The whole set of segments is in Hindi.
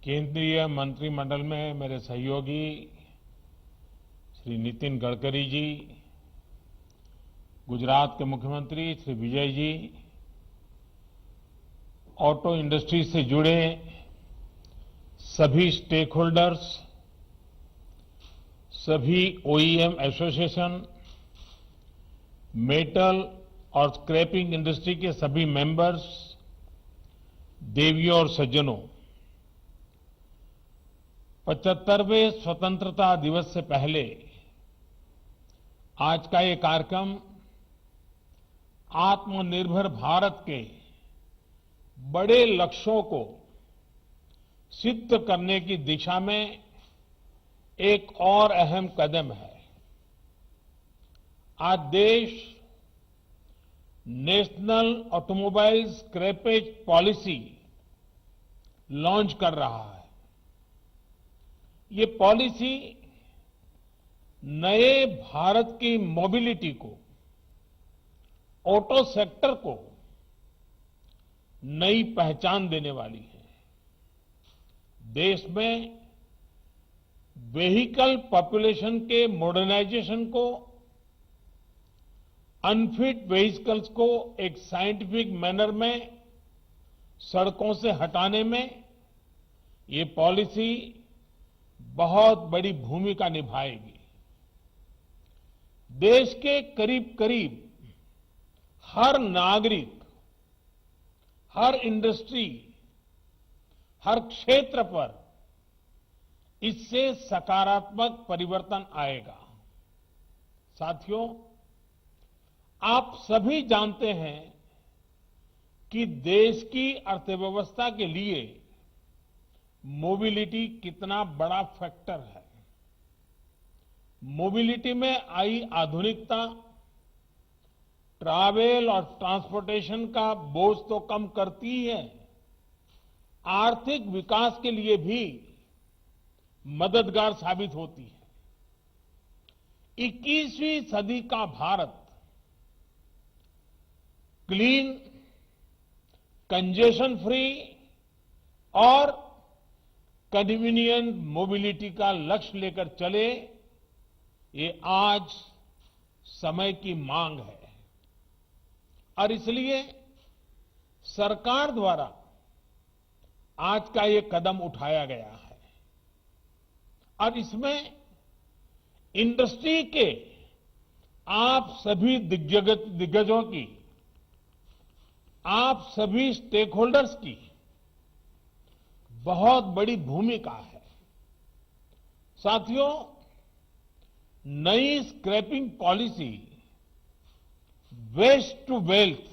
केंद्रीय मंत्रिमंडल में मेरे सहयोगी श्री नितिन गडकरी जी, गुजरात के मुख्यमंत्री श्री विजय जी, ऑटो इंडस्ट्री से जुड़े सभी स्टेक होल्डर्स, सभी ओईएम एसोसिएशन, मेटल और स्क्रैपिंग इंडस्ट्री के सभी मेंबर्स, देवियों और सज्जनों, 75वें स्वतंत्रता दिवस से पहले आज का ये कार्यक्रम आत्मनिर्भर भारत के बड़े लक्ष्यों को सिद्ध करने की दिशा में एक और अहम कदम है। आज देश national automobile scrappage policy launch कर रहा है। ये पॉलिसी नए भारत की मोबिलिटी को, ऑटो सेक्टर को नई पहचान देने वाली है। देश में व्हीकल पॉपुलेशन के मॉडर्नाइजेशन को, अनफिट व्हीकल्स को एक साइंटिफिक मैनर में सड़कों से हटाने में ये पॉलिसी बहुत बड़ी भूमिका निभाएगी। देश के करीब करीब हर नागरिक, हर इंडस्ट्री, हर क्षेत्र पर इससे सकारात्मक परिवर्तन आएगा। साथियों, आप सभी जानते हैं कि देश की अर्थव्यवस्था के लिए मोबिलिटी कितना बड़ा फैक्टर है। मोबिलिटी में आई आधुनिकता ट्रैवल और ट्रांसपोर्टेशन का बोझ तो कम करती ही है, आर्थिक विकास के लिए भी मददगार साबित होती है। 21वीं सदी का भारत क्लीन, कंजेशन फ्री और कन्वीनियंट मोबिलिटी का लक्ष्य लेकर चले, ये आज समय की मांग है। और इसलिए सरकार द्वारा आज का ये कदम उठाया गया है और इसमें इंडस्ट्री के आप सभी दिग्गजों की, आप सभी स्टेक होल्डर्स की बहुत बड़ी भूमिका है। साथियों, नई scrapping policy waste to wealth,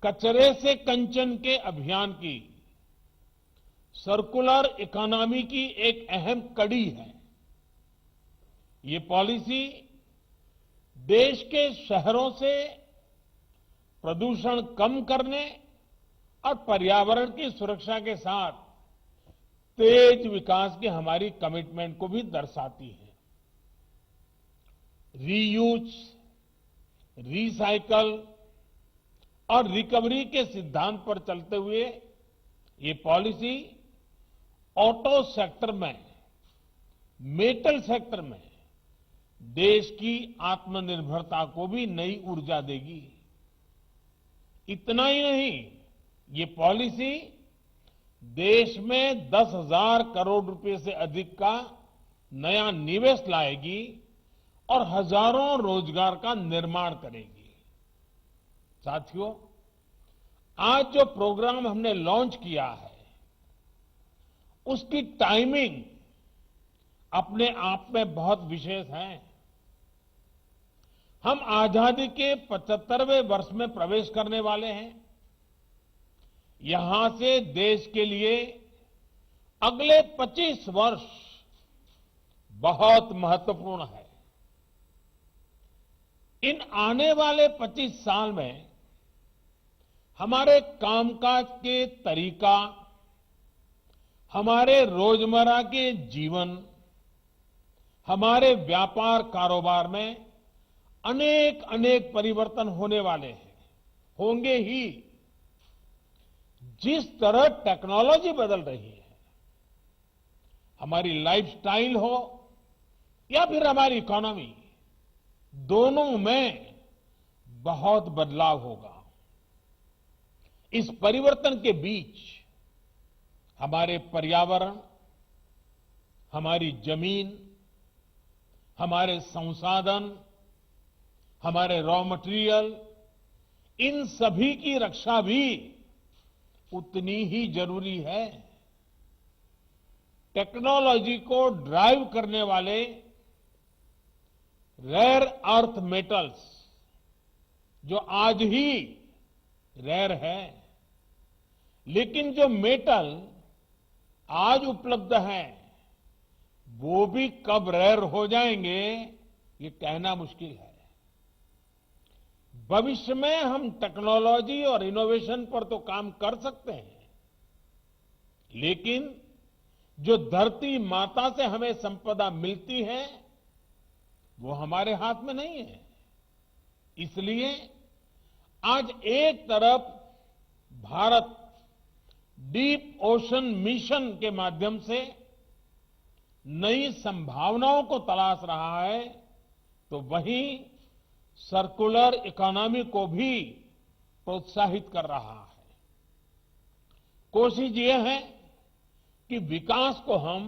कचरे से कंचन के अभियान की, सर्कुलर इकोनॉमी की एक अहम कड़ी है। ये पॉलिसी देश के शहरों से प्रदूषण कम करने और पर्यावरण की सुरक्षा के साथ तेज विकास की हमारी कमिटमेंट को भी दर्शाती है। रीयूज, रिसाइकल और रिकवरी के सिद्धांत पर चलते हुए ये पॉलिसी ऑटो सेक्टर में, मेटल सेक्टर में देश की आत्मनिर्भरता को भी नई ऊर्जा देगी। इतना ही नहीं, ये पॉलिसी देश में 10,000 करोड़ रुपए से अधिक का नया निवेश लाएगी और हजारों रोजगार का निर्माण करेगी। साथियों, आज जो प्रोग्राम हमने लॉन्च किया है, उसकी टाइमिंग अपने आप में बहुत विशेष है। हम आजादी के 75वें वर्ष में प्रवेश करने वाले हैं। यहां से देश के लिए अगले 25 वर्ष बहुत महत्वपूर्ण है। इन आने वाले 25 साल में हमारे कामकाज के तरीका, हमारे रोजमर्रा के जीवन, हमारे व्यापार कारोबार में अनेक अनेक परिवर्तन होने वाले हैं, होंगे ही। जिस तरह टेक्नोलॉजी बदल रही है, हमारी लाइफस्टाइल हो या फिर हमारी इकोनॉमी, दोनों में बहुत बदलाव होगा। इस परिवर्तन के बीच हमारे पर्यावरण, हमारी जमीन, हमारे संसाधन, हमारे रॉ मटेरियल, इन सभी की रक्षा भी उतनी ही जरूरी है। टेक्नोलॉजी को ड्राइव करने वाले रेयर अर्थ मेटल्स जो आज ही रेयर है, लेकिन जो मेटल आज उपलब्ध है वो भी कब रेयर हो जाएंगे ये कहना मुश्किल है। भविष्य में हम टेक्नोलॉजी और इनोवेशन पर तो काम कर सकते हैं, लेकिन जो धरती माता से हमें संपदा मिलती है वो हमारे हाथ में नहीं है। इसलिए आज एक तरफ भारत डीप ओशन मिशन के माध्यम से नई संभावनाओं को तलाश रहा है, तो वहीं सर्कुलर इकोनॉमी को भी प्रोत्साहित कर रहा है। कोशिश ये है कि विकास को हम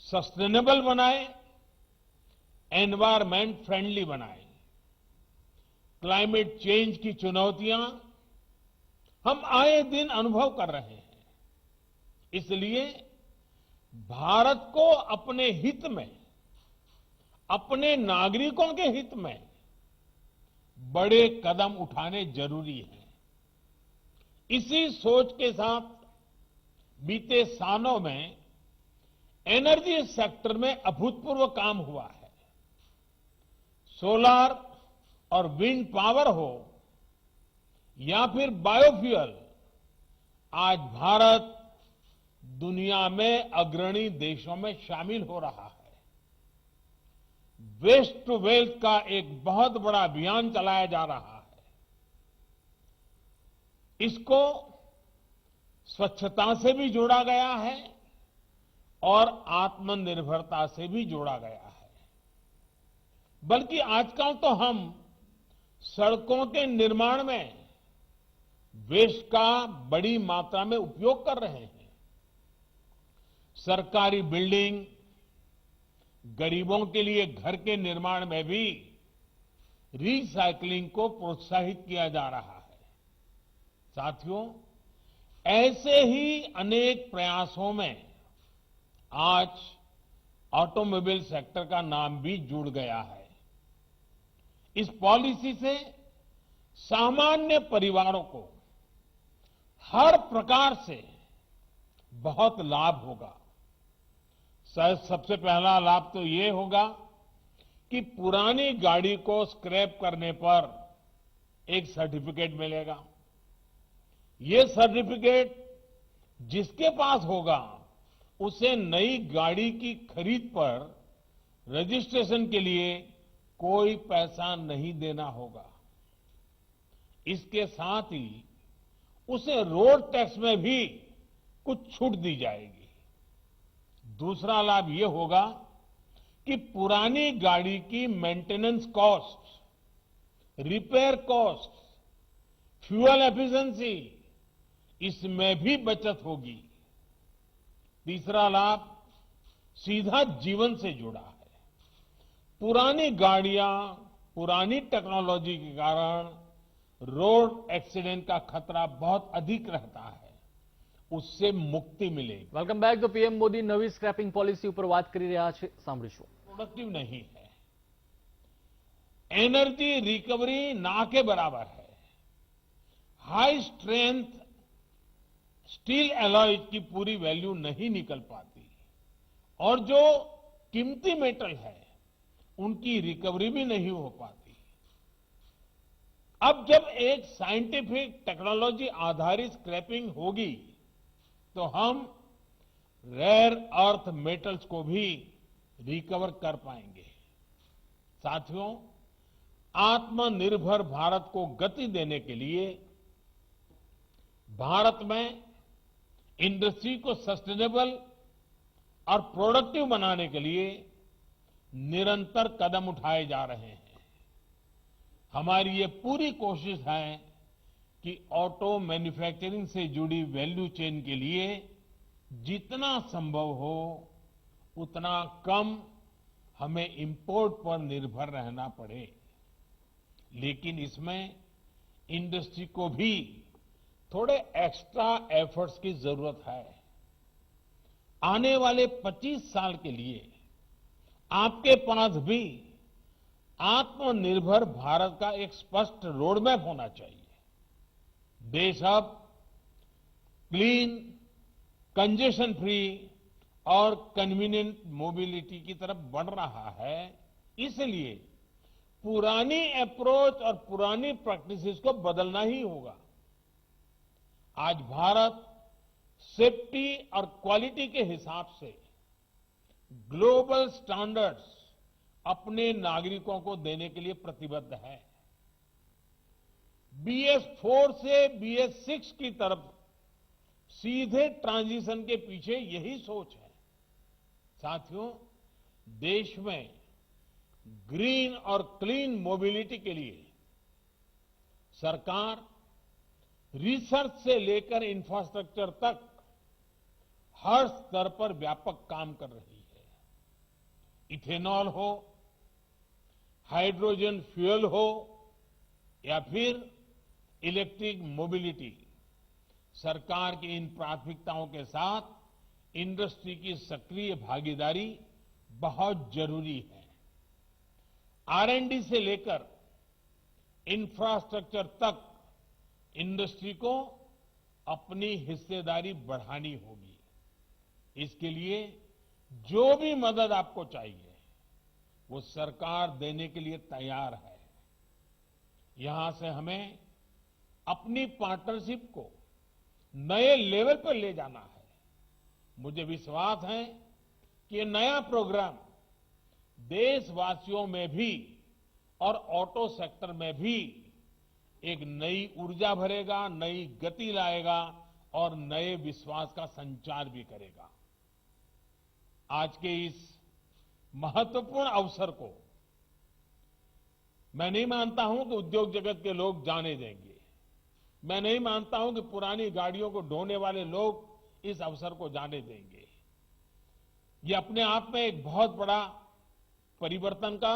सस्टेनेबल बनाएं, एनवायरमेंट फ्रेंडली बनाएं। क्लाइमेट चेंज की चुनौतियां हम आए दिन अनुभव कर रहे हैं। इसलिए भारत को अपने हित में, अपने नागरिकों के हित में बड़े कदम उठाने जरूरी हैं। इसी सोच के साथ बीते सालों में एनर्जी सेक्टर में अभूतपूर्व काम हुआ है। सोलर और विंड पावर हो या फिर बायोफ्यूल, आज भारत दुनिया में अग्रणी देशों में शामिल हो रहा है। वेस्ट टू वेल्थ का एक बहुत बड़ा अभियान चलाया जा रहा है। इसको स्वच्छता से भी जोड़ा गया है और आत्मनिर्भरता से भी जोड़ा गया है। बल्कि आजकल तो हम सड़कों के निर्माण में वेस्ट का बड़ी मात्रा में उपयोग कर रहे हैं। सरकारी बिल्डिंग, गरीबों के लिए घर के निर्माण में भी रिसाइकलिंग को प्रोत्साहित किया जा रहा है। साथियों, ऐसे ही अनेक प्रयासों में आज ऑटोमोबाइल सेक्टर का नाम भी जुड़ गया है। इस पॉलिसी से सामान्य परिवारों को हर प्रकार से बहुत लाभ होगा। सबसे पहला लाभ तो ये होगा कि पुरानी गाड़ी को स्क्रैप करने पर एक सर्टिफिकेट मिलेगा। ये सर्टिफिकेट जिसके पास होगा उसे नई गाड़ी की खरीद पर रजिस्ट्रेशन के लिए कोई पैसा नहीं देना होगा। इसके साथ ही उसे रोड टैक्स में भी कुछ छूट दी जाएगी। दूसरा लाभ ये होगा कि पुरानी गाड़ी की maintenance cost, repair cost, fuel efficiency, इसमें भी बचत होगी। तीसरा लाभ सीधा जीवन से जुड़ा है। पुरानी गाड़ियां, पुरानी टेक्नोलॉजी के कारण रोड एक्सीडेंट का खतरा बहुत अधिक रहता है, उससे मुक्ति मिलेगी। Welcome back. તો પીએમ મોદી નવી સ્ક્રેપિંગ પોલિસી ઉપર વાત કરી રહ્યા છે, સાંભળીશું। प्रोडक्टिव नहीं है, एनर्जी रिकवरी ना के बराबर है। हाई स्ट्रेंथ स्टील एलॉयज की पूरी वैल्यू नहीं निकल पाती और जो कीमती मेटल है उनकी रिकवरी भी नहीं हो पाती। अब जब एक साइंटिफिक टेक्नोलॉजी आधारित स्क्रैपिंग होगी तो हम रेयर अर्थ मेटल्स को भी रिकवर कर पाएंगे। साथियों, आत्मनिर्भर भारत को गति देने के लिए भारत में इंडस्ट्री को सस्टेनेबल और प्रोडक्टिव बनाने के लिए निरंतर कदम उठाए जा रहे हैं। हमारी ये पूरी कोशिश है कि ऑटो मैन्युफैक्चरिंग से जुड़ी वैल्यू चेन के लिए जितना संभव हो उतना कम हमें इंपोर्ट पर निर्भर रहना पड़े, लेकिन इसमें इंडस्ट्री को भी थोड़े एक्स्ट्रा एफर्ट्स की जरूरत है। आने वाले 25 साल के लिए आपके पास भी आत्मनिर्भर भारत का एक स्पष्ट रोडमैप होना चाहिए। देश अब क्लीन, कंजेशन फ्री और कन्वीनियंट मोबिलिटी की तरफ बढ़ रहा है। इसलिए पुरानी अप्रोच और पुरानी प्रैक्टिसेस को बदलना ही होगा। आज भारत सेफ्टी और क्वालिटी के हिसाब से ग्लोबल स्टैंडर्ड्स अपने नागरिकों को देने के लिए प्रतिबद्ध है। BS4 से BS6 की तरफ सीधे ट्रांजिशन के पीछे यही सोच है। साथियों, देश में ग्रीन और क्लीन मोबिलिटी के लिए सरकार रिसर्च से लेकर इंफ्रास्ट्रक्चर तक हर स्तर पर व्यापक काम कर रही है। इथेनॉल हो, हाइड्रोजन फ्यूल हो या फिर इलेक्ट्रिक मोबिलिटी, सरकार की इन प्राथमिकताओं के साथ इंडस्ट्री की सक्रिय भागीदारी बहुत जरूरी है। R&D से लेकर इंफ्रास्ट्रक्चर तक इंडस्ट्री को अपनी हिस्सेदारी बढ़ानी होगी। इसके लिए जो भी मदद आपको चाहिए वो सरकार देने के लिए तैयार है। यहां से हमें अपनी पार्टनरशिप को नए लेवल पर ले जाना है। मुझे विश्वास है कि ये नया प्रोग्राम देशवासियों में भी और ऑटो सेक्टर में भी एक नई ऊर्जा भरेगा, नई गति लाएगा और नए विश्वास का संचार भी करेगा। आज के इस महत्वपूर्ण अवसर को मैं नहीं मानता हूं कि उद्योग जगत के लोग जाने देंगे। मैं नहीं मानता हूं कि पुरानी गाड़ियों को ढोने वाले लोग इस अवसर को जाने देंगे। ये अपने आप में एक बहुत बड़ा परिवर्तन का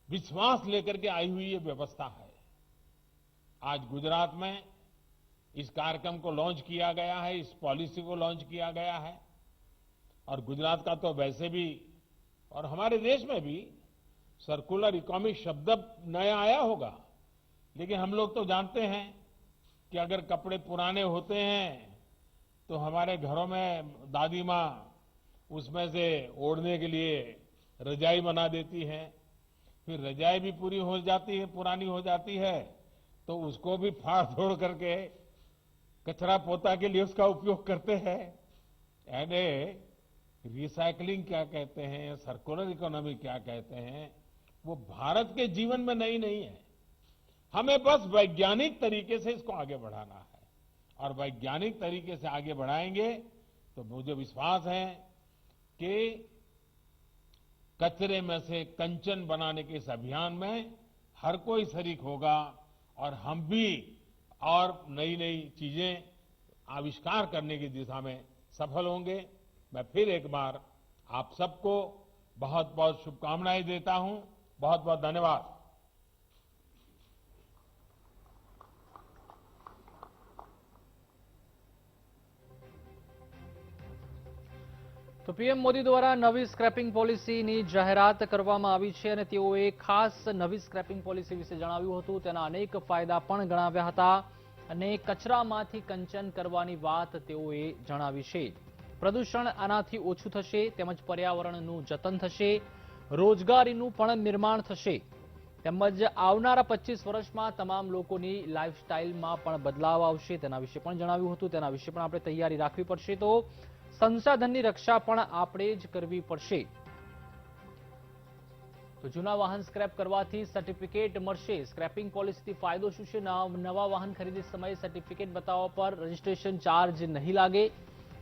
विश्वास लेकर के आई हुई ये व्यवस्था है। आज गुजरात में इस कार्यक्रम को लॉन्च किया गया है, इस पॉलिसी को लॉन्च किया गया है। और गुजरात का तो वैसे भी और हमारे देश में भी सर्कुलर इकोनॉमी शब्द नया आया होगा, लेकिन हम लोग तो जानते हैं कि अगर कपड़े पुराने होते हैं तो हमारे घरों में दादी माँ उसमें से ओढ़ने के लिए रजाई बना देती है। फिर रजाई भी पूरी हो जाती है, पुरानी हो जाती है, तो उसको भी फाड़ तोड़ करके कचरा पोता के लिए उसका उपयोग करते हैं। यानी रिसाइकलिंग क्या कहते हैं, सर्कुलर इकोनॉमी क्या कहते हैं, वो भारत के जीवन में नई नहीं है। हमें बस वैज्ञानिक तरीके से इसको आगे बढ़ाना है और वैज्ञानिक तरीके से आगे बढ़ाएंगे तो मुझे विश्वास है कि कचरे में से कंचन बनाने के इस अभियान में हर कोई शरीक होगा और हम भी और नई नई चीजें आविष्कार करने की दिशा में सफल होंगे। मैं फिर एक बार आप सबको बहुत बहुत शुभकामनाएं देता हूं। बहुत बहुत धन्यवाद। તો પીએમ મોદી દ્વારા નવી સ્ક્રેપિંગ પોલિસીની જાહેરાત કરવામાં આવી છે અને તેઓએ ખાસ નવી સ્ક્રેપિંગ પોલિસી વિશે જણાવ્યું હતું। તેના અનેક ફાયદા પણ ગણાવ્યા હતા અને કચરામાંથી કંચન કરવાની વાત તેઓએ જણાવી છે। પ્રદૂષણ આનાથી ઓછું થશે તેમજ પર્યાવરણનું જતન થશે, રોજગારીનું પણ નિર્માણ થશે તેમજ આવનારા 25 વર્ષમાં તમામ લોકોની લાઇફસ્ટાઇલમાં પણ બદલાવ આવશે તેના વિશે પણ જણાવ્યું હતું। તેના વિશે પણ આપણે તૈયારી રાખવી પડશે। તો સંસાધનની રક્ષા પણ આપણે જ કરવી પડશે। તો જૂના વાહન સ્ક્રેપ કરવાથી સર્ટિફિકેટ મળશે। સ્ક્રેપિંગ પોલિસીથી ફાયદો શું છે? નવા વાહન ખરીદી સમયે સર્ટિફિકેટ બતાવવા પર રજીસ્ટ્રેશન ચાર્જ નહીં લાગે।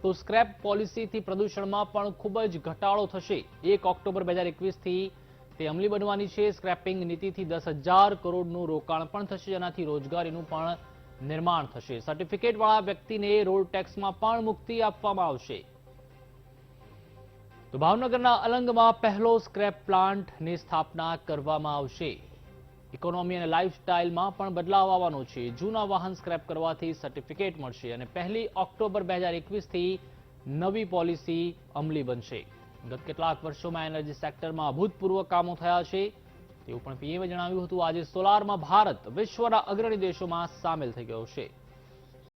તો સ્ક્રેપ પોલિસીથી પ્રદૂષણમાં પણ ખૂબ જ ઘટાડો થશે. 1 ઓક્ટોબર 2021થી તે અમલી બનવાની છે. સ્ક્રેપિંગ નીતિથી 10,000 કરોડનું રોકાણ પણ થશે, જેનાથી રોજગારીનું પણ નિર્માણ થશે. સર્ટિફિકેટવાળા વ્યક્તિને રોડ ટેક્સમાં પણ મુક્તિ આપવામાં આવશે. તો ભાવનગરના અલંગમાં પહેલો સ્ક્રેપ પ્લાન્ટની સ્થાપના કરવામાં આવશે. ઇકોનોમી અને લાઇફસ્ટાઇલમાં પણ બદલાવ આવવાનો છે. જૂના વાહન સ્ક્રેપ કરવાથી સર્ટિફિકેટ મળશે અને 1 ઓક્ટોબર 2021થી નવી પોલિસી અમલી બનશે. ગત કેટલાક વર્ષોમાં એનર્જી સેક્ટરમાં અભૂતપૂર્વ કામો થયા છે તેવું પણ પીએમએ જણાવ્યું હતું. આજે સોલારમાં ભારત વિશ્વના અગ્રણી દેશોમાં સામેલ થઈ ગયો છે.